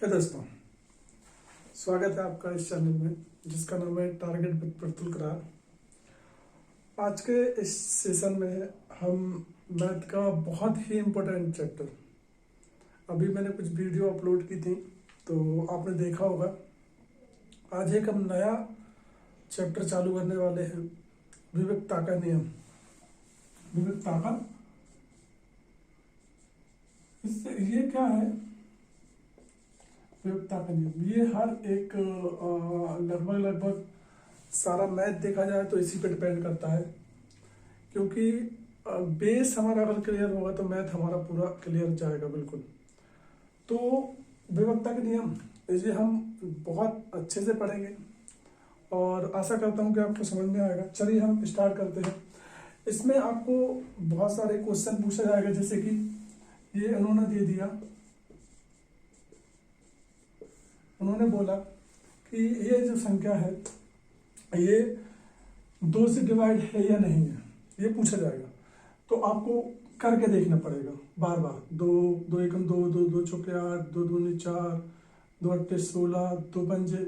है दोस्तों, स्वागत है आपका इस चैनल में जिसका नाम है टारगेट विद प्रतुल करार। आज के इस सेशन में हम मैथ का बहुत ही इम्पोर्टेंट चैप्टर, अभी मैंने कुछ वीडियो अपलोड की थी तो आपने देखा होगा। आज एक हम नया चैप्टर चालू करने वाले हैं, विविधता का नियम। विविधता का इससे ये क्या है? विविधता का नियम ये हर एक लगभग सारा मैथ देखा जाए तो इसी पे डिपेंड करता है, क्योंकि बेस हमारा अगर क्लियर होगा तो मैथ हमारा पूरा क्लियर जाएगा बिल्कुल। तो विविधता के नियम ये हम बहुत अच्छे से पढ़ेंगे और आशा करता हूँ कि आपको समझ में आएगा। चलिए हम स्टार्ट करते हैं। इसमें आपको बहुत सारे क्वेश्चन पूछा जाएगा, जैसे कि ये उन्होंने दे दिया, उन्होंने बोला कि ये जो संख्या है ये 2 से डिवाइड है या नहीं है, ये पूछा जाएगा। तो आपको करके देखना पड़ेगा बार बार। 2 एकम 2, 2 चौके 8, 2 दूनी 4, 2 अट्ठे 16, 2 पंजे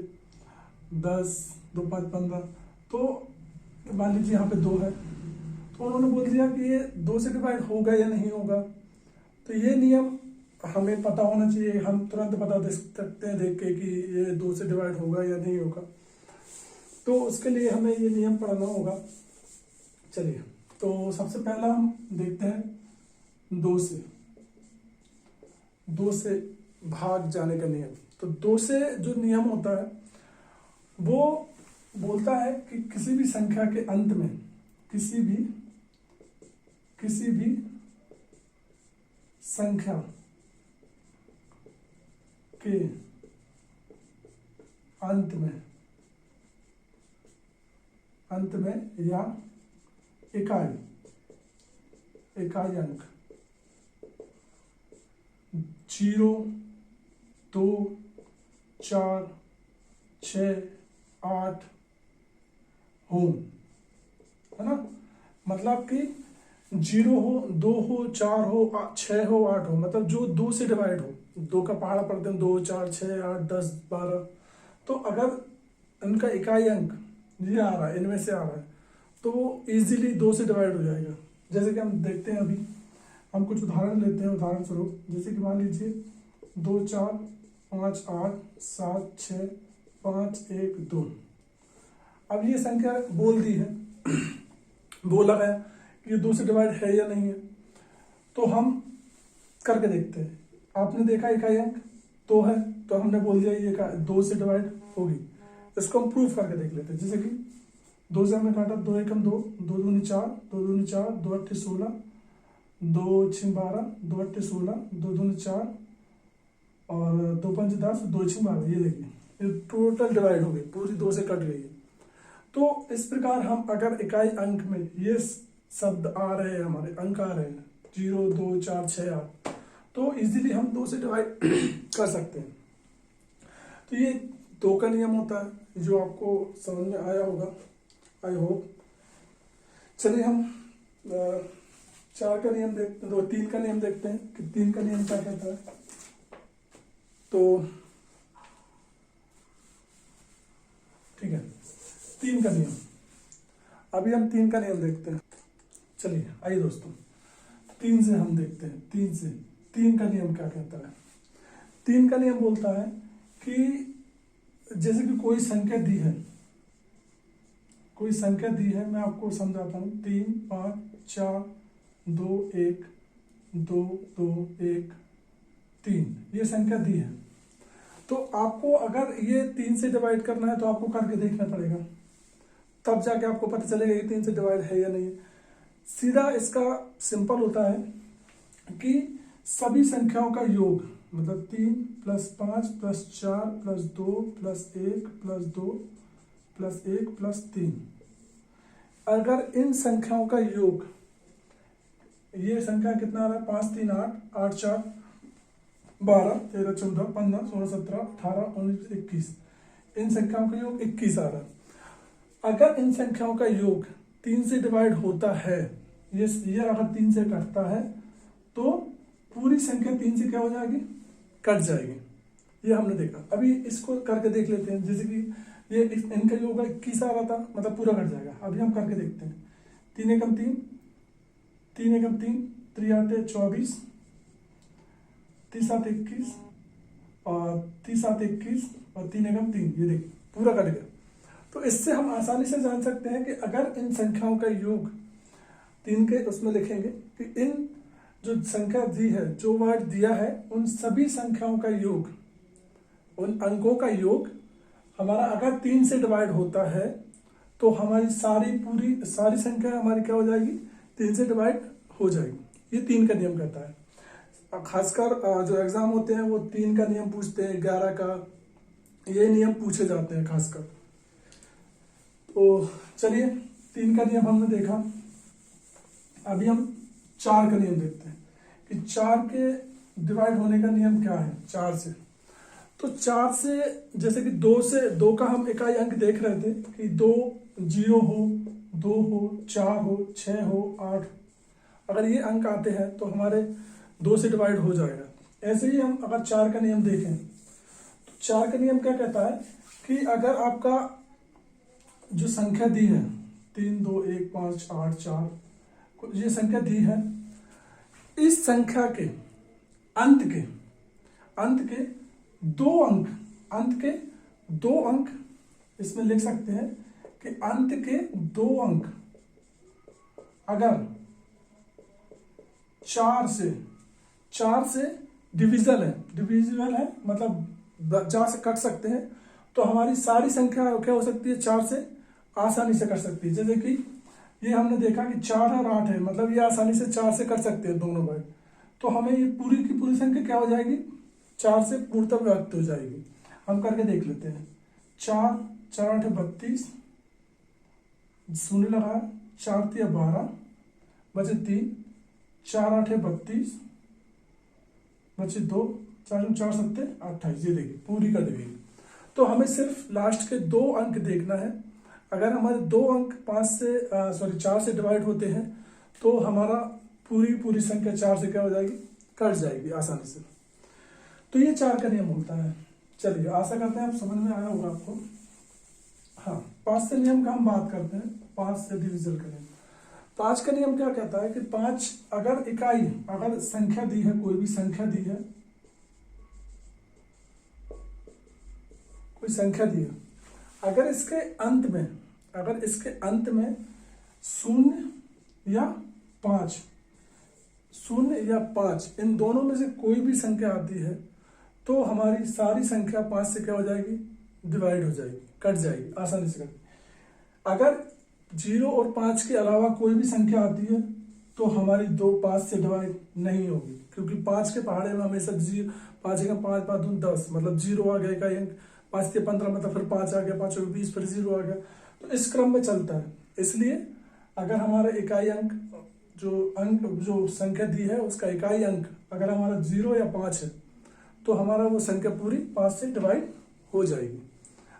10, 2 5 15। तो मान लीजिए यहाँ पे 2 है, तो उन्होंने बोल दिया कि ये 2 से डिवाइड होगा या नहीं होगा। तो ये नियम हमें पता होना चाहिए, हम तुरंत बता दे सकते हैं देख के कि ये 2 से डिवाइड होगा या नहीं होगा। तो उसके लिए हमें ये नियम पढ़ना होगा। चलिए, तो सबसे पहला हम देखते हैं 2 से भाग जाने का नियम। तो 2 से जो नियम होता है वो बोलता है कि किसी भी संख्या के अंत में, किसी भी संख्या के अंत में या इकाई अंक 0, 2, 4, 6, 8 हो, है ना। मतलब कि 0 हो, 2 हो, 4 हो, 6 हो, 8 हो, मतलब जो 2 से डिवाइड हो। 2 का पहाड़ा पढ़ते हैं, 2, 4, 6, 8, 10, 12। तो अगर इनका इकाई अंक ये आ रहा है, इनमें से आ रहा है, तो वो इजीली 2 से डिवाइड हो जाएगा। जैसे कि हम देखते हैं, अभी हम कुछ उदाहरण लेते हैं। उदाहरण स्वरूप जैसे कि मान लीजिए 2, 4, 5, 8, 7, 6, 5, 1, 2। अब ये संख्या बोल दी है, बोला है कि ये 2 से डिवाइड है या नहीं है। तो हम करके देखते हैं। आपने देखा इकाई अंक 2 है, तो हमने बोल दिया ये 2 से डिवाइड होगी। इसको हम प्रूफ करके देख लेते हैं। जैसे कि 2 से हमने काटा, 2 एकम 2, 2 दूनी 4, 2 दूनी 4, 2 अट्ठे 16, 2 छिंग 12, 2 अट्ठे 16, 2 दूनी 4 और 2 पंच 10, 2 छिंग 12। ये देखिए, ये टोटल डिवाइड हो गई, पूरी 2 से कट गई है। तो इस प्रकार हम अगर इकाई अंक में ये शब्द आ रहे हैं, हमारे अंक आ रहे हैं 0, 2, 4, 6, 8, तो इजीली हम 2 से डिवाइड कर सकते हैं। तो ये 2 का नियम होता है, जो आपको समझ में आया होगा, आई होप। चलिए हम 4 का नियम देखते हैं, 3 का नियम देखते हैं कि 3 का नियम क्या कहता है। तो ठीक है, 3 का नियम, अभी हम 3 का नियम देखते हैं। चलिए आइए दोस्तों, 3 से हम देखते हैं। 3 का नियम क्या कहता है। 3 का नियम बोलता है कि जैसे कि कोई संख्या दी है, मैं आपको समझाता हूँ। 3, 5, 4, 2, 1, 2, 2, 1, 3, ये संख्या दी है। तो आपको अगर ये 3 से डिवाइड करना है तो आपको करके देखना पड़ेगा, तब जाके आपको पता चलेगा कि 3 से डिवाइड है या नहीं। सीधा इसका सिंपल होता है कि सभी संख्याओं का योग, मतलब 3 + 5 + 4 + 2 + 1 + 2 + 1 + 3, अगर इन संख्याओं का योग, ये संख्या कितना आ रहा है, 5, 3, 8, 8, 4, 12, 13, 14, 15, 16, 17, 18, 19, 21, इन संख्याओं का योग 21 आ रहा है। अगर इन संख्याओं का योग 3 से डिवाइड होता है, ये अगर 3 से कटता है तो पूरी संख्या 3 से क्या हो जाएगी, कट जाएगी। ये हमने देखा। अभी इसको करके देख लेते हैं, जैसे कि ये इनका योग 21 आ रहा था, मतलब पूरा कट जाएगा। अभी हम करके देखते हैं। 3 एकम 3, 3 एकम 3, 3 8 24, 3 7 21 और 3 7 21 और 3 एकम 3, ये देखिए पूरा कट गया। तो इससे हम आसानी से जान सकते हैं कि अगर इन संख्याओं का योग 3 के उसमें लिखेंगे कि इन जो संख्या दी है, जो वर्ड दिया है, उन सभी संख्याओं का योग, उन अंकों का योग हमारा अगर 3 से डिवाइड होता है तो हमारी सारी संख्या हमारी क्या हो जाएगी, 3 से डिवाइड हो जाएगी। ये 3 का नियम कहता है। खासकर जो एग्जाम होते हैं वो 3 का नियम पूछते हैं, 11 का, ये नियम पूछे जाते हैं खासकर। तो चलिए 3 का नियम हमने देखा। अभी हम 4 का नियम देखते हैं कि 4 के डिवाइड होने का नियम क्या है 4 से। तो 4 से, जैसे कि 2 का हम इकाई अंक देख रहे थे कि 2 0 हो, 2 हो, 4 हो, 6 हो, 8, अगर ये अंक आते हैं तो हमारे 2 से डिवाइड हो जाएगा। ऐसे ही हम अगर 4 का नियम देखें तो 4 का नियम क्या कहता है कि अगर आपका जो संख्या दी है 3 2 1 5 8 4, ये संख्या दी है, इस संख्या के अंत के 2 अंक इसमें लिख सकते हैं कि अंत के 2 अंक अगर 4 से डिविजिबल है, मतलब 4 से कट सकते हैं, तो हमारी सारी संख्या क्या हो सकती है, 4 से आसानी से कट सकती है। जैसे कि ये हमने देखा कि 4 और 8 है, मतलब ये आसानी से 4 से कट सकते हैं दोनों वर्ड। तो हमें ये पूरी की पूरी संख्या क्या हो जाएगी, 4 से पूर्णतः विभक्त हो जाएगी। हम करके देख लेते हैं। 4 4 8 32, शून्य लगा, 4 3 12, बचे 3, 4 8 32, बचे 2, 4 4 7 28। ये देखिए पूरी कर देगी। तो हमें सिर्फ लास्ट के 2 अंक देखना है। अगर हमारे 2 अंक 4 से डिवाइड होते हैं तो हमारा पूरी संख्या 4 से क्या हो जाएगी, कट जाएगी आसानी से। तो ये 4 का नियम होता है। चलिए, आशा करते हैं आप समझ में आया होगा आपको। हाँ, 5 से नियम का हम बात करते हैं। 5 से डिविजन का नियम। 5 का नियम क्या कहता है कि 5 अगर संख्या दी है, कोई भी संख्या दी है, कोई संख्या दी है, अगर इसके अंत में 0 या 5 इन दोनों में से कोई भी संख्या आती है तो हमारी सारी संख्या 5 से क्या हो जाएगी, डिवाइड हो जाएगी, कट जाएगी, आसानी से कट। अगर 0 और 5 के अलावा कोई भी संख्या आती है तो हमारी 5 से डिवाइड नहीं होगी, क्योंकि 5 के पहाड़े में हमेशा 5 का 5 5 दून 10, मतलब 0 आ गया का अंक, 5 के 15, मतलब फिर 5 आ गया, 5 20, फिर 0 आ गया। तो इस क्रम में चलता है। इसलिए अगर हमारा इकाई अंक जो संख्या दी है उसका इकाई अंक अगर हमारा 0 या 5 है तो हमारा वो संख्या पूरी 5 से डिवाइड हो जाएगी,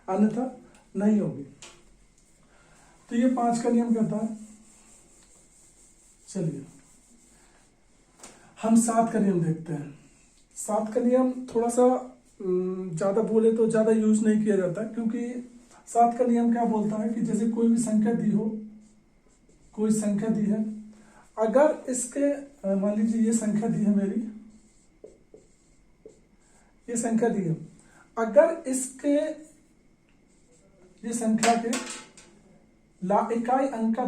अन्यथा नहीं होगी। तो ये 5 का नियम कहता है। चलिए हम 7 का नियम देखते हैं। 7 का नियम थोड़ा सा ज्यादा बोले तो ज्यादा यूज नहीं किया जाता, क्योंकि 7 का नियम क्या बोलता है कि जैसे कोई भी संख्या दी हो, कोई संख्या दी है, अगर इसके मान लीजिए ये संख्या दी है मेरी, ये संख्या दी है, अगर इसके ये संख्या के इकाई अंक का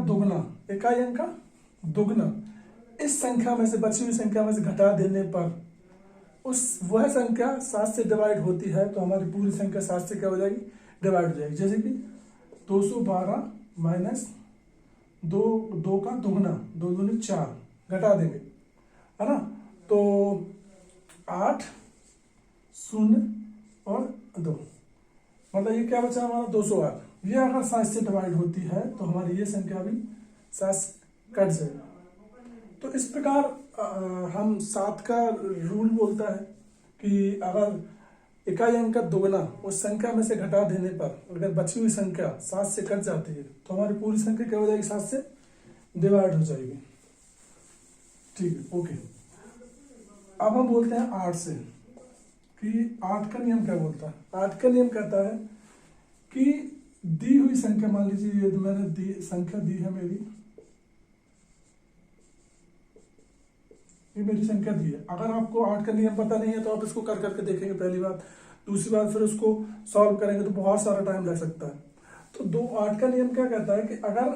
दुगना इस संख्या में से, बची हुई संख्या में से घटा देने पर वह संख्या 7 से डिवाइड होती है तो हमारी पूरी संख्या 7 से क्या हो जाएगी, डिवाइड हो जाएगी। जैसे कि 212 माइनस 2 का दुगना, 2 दूनी 4, घटा देंगे, है ना। तो 8 0 और 2, मतलब ये क्या बचा हमारा 208। ये अगर 7 से डिवाइड होती है तो हमारी ये संख्या भी 7 से कट जाएगी। तो इस प्रकार हम 7 का रूल बोलता है कि अगर इकाई अंक का दुगना उस संख्या में से घटा देने पर अगर बची हुई संख्या 7 से कट जाती है तो हमारी पूरी संख्या क्या हो जाएगी, 7 से डिवाइड हो जाएगी। ठीक है, ओके। अब हम बोलते हैं 8 से। कि 8 का नियम क्या बोलता है? 8 का नियम कहता है कि दी हुई संख्या, मान लीजिए ये मैंने संख्या दी है मेरी, ये मेरी संख्या दी है। अगर आपको 8 का नियम पता नहीं है तो आप इसको कर करके देखेंगे पहली बार, दूसरी बार फिर उसको सॉल्व करेंगे तो बहुत सारा टाइम लग सकता है। तो 8 का नियम क्या कहता है कि अगर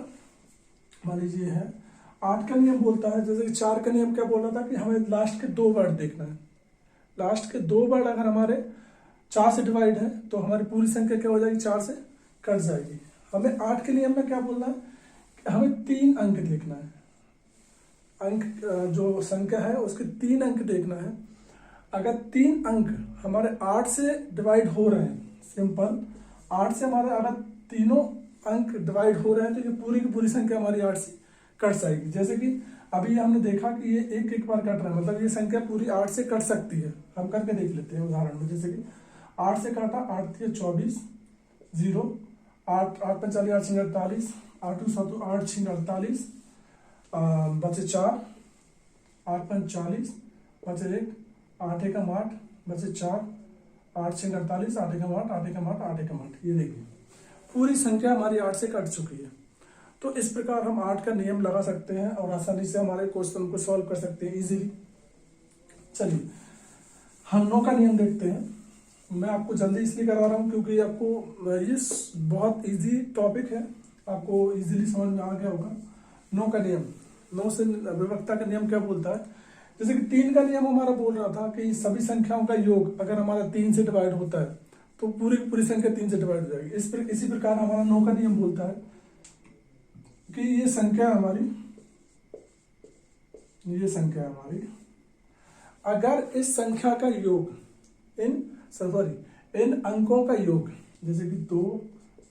मान लीजिए है 8 का नियम बोलता है, जैसे कि 4 का नियम क्या बोल रहा था कि हमें लास्ट के 2 वर्ड देखना है। लास्ट के 2 वर्ड अगर हमारे 4 से डिवाइड है तो हमारी पूरी संख्या क्या हो जाएगी? 4 से कट जाएगी। हमें 8 के नियम में क्या बोलना है कि हमें 3 अंक देखना है। अंक जो संख्या है उसके 3 अंक देखना है। अगर 3 अंक हमारे 8 से डिवाइड हो रहे हैं, सिंपल 8 से हमारे अगर तीनों अंक डिवाइड हो रहे हैं तो ये पूरी की पूरी संख्या हमारी 8 से कट जाएगी। जैसे कि अभी हमने देखा कि ये एक एक बार कट रहा है, मतलब ये संख्या पूरी 8 से कट सकती है। हम करके देख लेते हैं उदाहरण में। जैसे कि 8 से काटा, 8 × 24, 0, 8 8 × 45, 8 × 48, 8 × 7 8 × 48, बचे 4, 8 × 40, बचे 1, 8 × 8, बचे 4, 8 × 48, 8 × 8, 8 × 8, 8 × 8। ये देखिए पूरी संख्या हमारी 8 से कट चुकी है। तो इस प्रकार हम 8 का नियम लगा सकते हैं और आसानी से हमारे क्वेश्चन को सॉल्व कर सकते हैं इजीली। चलिए हम 9 का नियम देखते हैं। मैं आपको जल्दी इसलिए करा रहा हूँ क्योंकि आपको ये बहुत इजी टॉपिक है, आपको इजीली समझ में आ गया होगा। 9 का नियम, 9 से विभक्ता का नियम क्या बोलता है? जैसे कि 3 का नियम हमारा बोल रहा था कि सभी संख्याओं का योग अगर हमारा 3 से डिवाइड होता है तो पूरी पूरी संख्या 3 से डिवाइड हो जाएगी। इसी प्रकार हमारा 9 का नियम बोलता है कि ये संख्या हमारी अगर इस संख्या का योग इन अंकों का योग, जैसे कि 2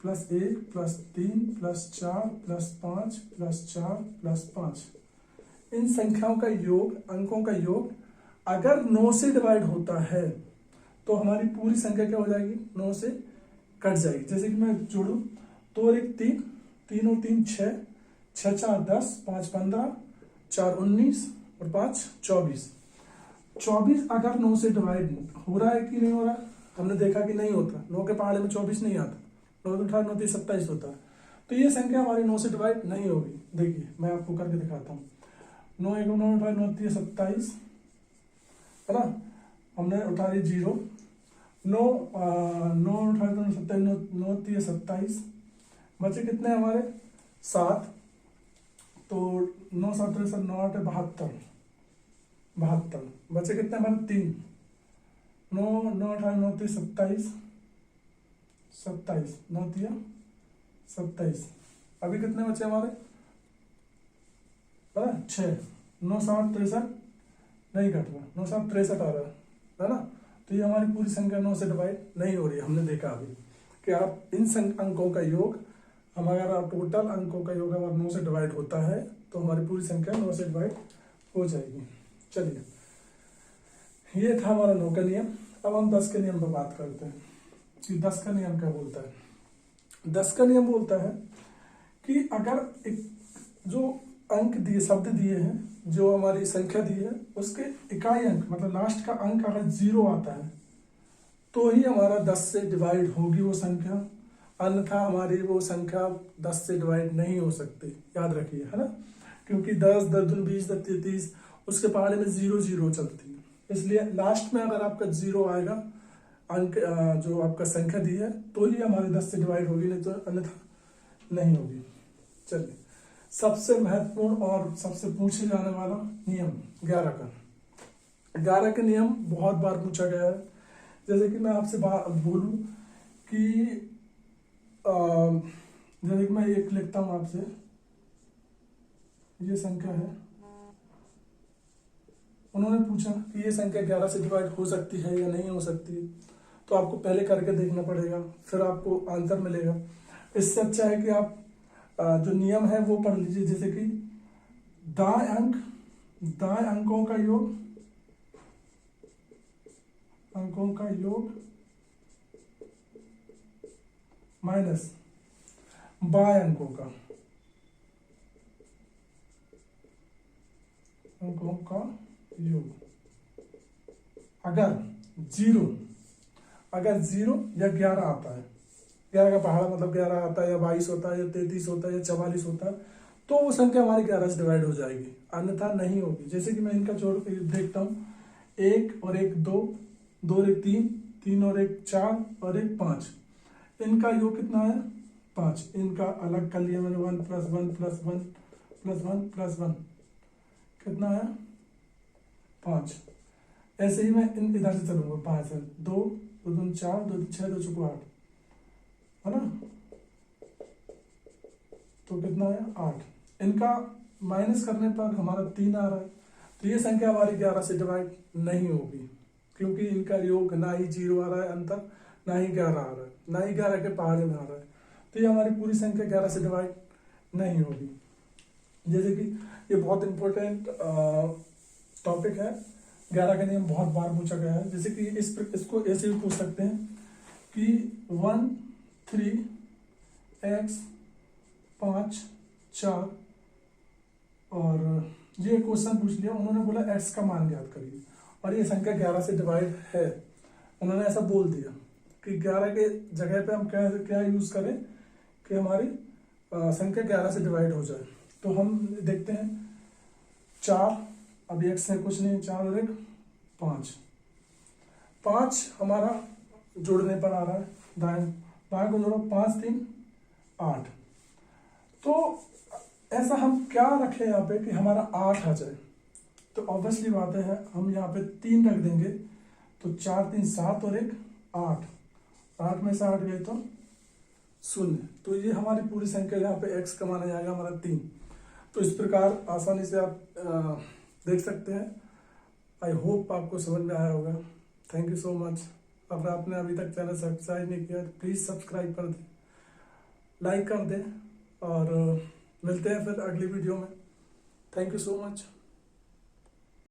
+ 1 + 3 + 4 + 5 + 4 + 5, इन संख्याओं का योग, अंकों का योग अगर 9 से डिवाइड होता है तो हमारी पूरी संख्या क्या हो जाएगी? 9 से कट जाएगी। जैसे कि मैं जोड़ू, 2 और 1 3, 3 और 3 6, 6 × 4 10, 5 15, 4 19 और 5 24। 24 अगर 9 से डिवाइड हो रहा है कि नहीं हो रहा? हमने देखा कि नहीं होता। 9 के पहाड़े में 24 नहीं आता, 9 × 18 9 × 27 होता है। तो ये संख्या हमारी 9 से डिवाइड नहीं होगी। देखिए मैं आपको करके दिखाता हूँ। 9 × 1 9 × 9 × 27 है ना, हमने उठा ली 0, 9 9 × 27 9 × 27, बचे कितने हमारे? 7। तो 9 7 63 9 8 72, बचे कितने हमारे? 3। 9 9 18 9 3 27, 27 9 3 27। अभी कितने बचे हमारे? 6। 9 7 63 नहीं कट रहा, 9 7 63 आ रहा है ना। तो ये हमारी पूरी संख्या 9 से डिवाइड नहीं हो रही है। हमने देखा अभी कि आप इन अंकों का योग, हमारा टोटल अंकों का योग अगर 9 से डिवाइड होता है तो हमारी पूरी संख्या 9 से डिवाइड हो जाएगी। चलिए ये था हमारा 9 का नियम। अब हम 10 के नियम पर बात करते हैं कि 10 का नियम क्या बोलता है। 10 का नियम बोलता है कि अगर एक जो अंक दिए, शब्द दिए हैं, जो हमारी संख्या दी है, उसके इकाई अंक मतलब लास्ट का अंक अगर 0 आता है तो ही हमारा 10 से डिवाइड होगी वो संख्या, अन्यथा हमारी वो संख्या 10 से डिवाइड नहीं हो सकती। याद रखिए, है ना, क्योंकि 10 10 दूनी 20 10 30 उसके पहाड़े में 0 0 चलती है। इसलिए लास्ट में अगर आपका 0 आएगा अंक, जो आपका संख्या दी है, तो ही हमारे 10 से डिवाइड होगी, नहीं तो अन्यथा नहीं होगी। चलिए सबसे महत्वपूर्ण और सबसे पूछे जाने वाला नियम 11 का। 11 का नियम बहुत बार पूछा गया है। जैसे कि मैं आपसे बोलूं कि जैसे कि मैं एक लिखता हूं आपसे, ये संख्या है, उन्होंने पूछा कि ये संख्या 11 से डिवाइड हो सकती है या नहीं हो सकती, तो आपको पहले करके देखना पड़ेगा, फिर आपको आंसर मिलेगा। इससे अच्छा है कि आप जो नियम है वो पढ़ लीजिए। जैसे कि दाएं अंकों का योग, माइनस बाएं अंकों का योग। अगर जीरो, अगर 0 या 11 आता है, 11 का पहाड़ा मतलब 11 आता है, या 22 होता है, या 33 होता है, या 44 होता है, तो वो संख्या हमारी 11 से डिवाइड हो जाएगी, अन्यथा नहीं होगी। जैसे कि मैं इनका जोड़ के देखता हूँ, 1 और 1 2, 2 और 1 3, 3 और 1 4 और 1 5, इनका योग कितना है 5। इनका अलग कर लिया मैंने, 1 + 1 + 1 + 1 + 1 कितना है 5। ऐसे ही मैं इन इधर से चलूंगा, 5 है, 2 2 दूनी 4, 2 6, 2 चौको 8, है ना, तो कितना है 8। इनका माइनस करने पर हमारा 3 आ रहा है, तो ये संख्या हमारी 11 से डिवाइड नहीं होगी, क्योंकि इनका योग ना ही 0 आ रहा है अंतर, ना ही 11 आ रहा है, ना ही 11 के पहाड़े में आ रहा है, तो ये हमारी पूरी संख्या 11 से डिवाइड नहीं होगी। जैसे कि ये बहुत इंपॉर्टेंट टॉपिक है, 11 का नियम बहुत बार पूछा गया है। जैसे कि इसको ऐसे भी पूछ सकते हैं कि 1 3 x 5 4, और ये क्वेश्चन पूछ लिया, उन्होंने बोला x का मान ज्ञात करिए, और ये संख्या 11 से डिवाइड है, उन्होंने ऐसा बोल दिया कि 11 के जगह पे हम क्या क्या यूज करें कि हमारी संख्या 11 से डिवाइड हो जाए। तो हम देखते हैं 4, अभी x है कुछ नहीं, 4 और 1 5, 5 हमारा जोड़ने पर आ रहा है, दाएं को जोड़ो, 5 3 8, तो ऐसा हम क्या रखें यहाँ पे कि हमारा 8 आ जाए। तो ऑब्वियसली बात है हम यहाँ पे 3 रख देंगे, तो 4 3 7 और 1 8, 8 में से 8 गए तो 0, तो ये हमारी पूरी संख्या यहाँ पे x का माना जाएगा हमारा 3। तो इस प्रकार आसानी से आप देख सकते हैं। आई होप आपको समझ में आया होगा। Thank you so much. अगर आपने अभी तक चैनल सब्सक्राइब नहीं किया तो प्लीज़ सब्सक्राइब कर दें, लाइक कर दें, और मिलते हैं फिर अगली वीडियो में। Thank you so much.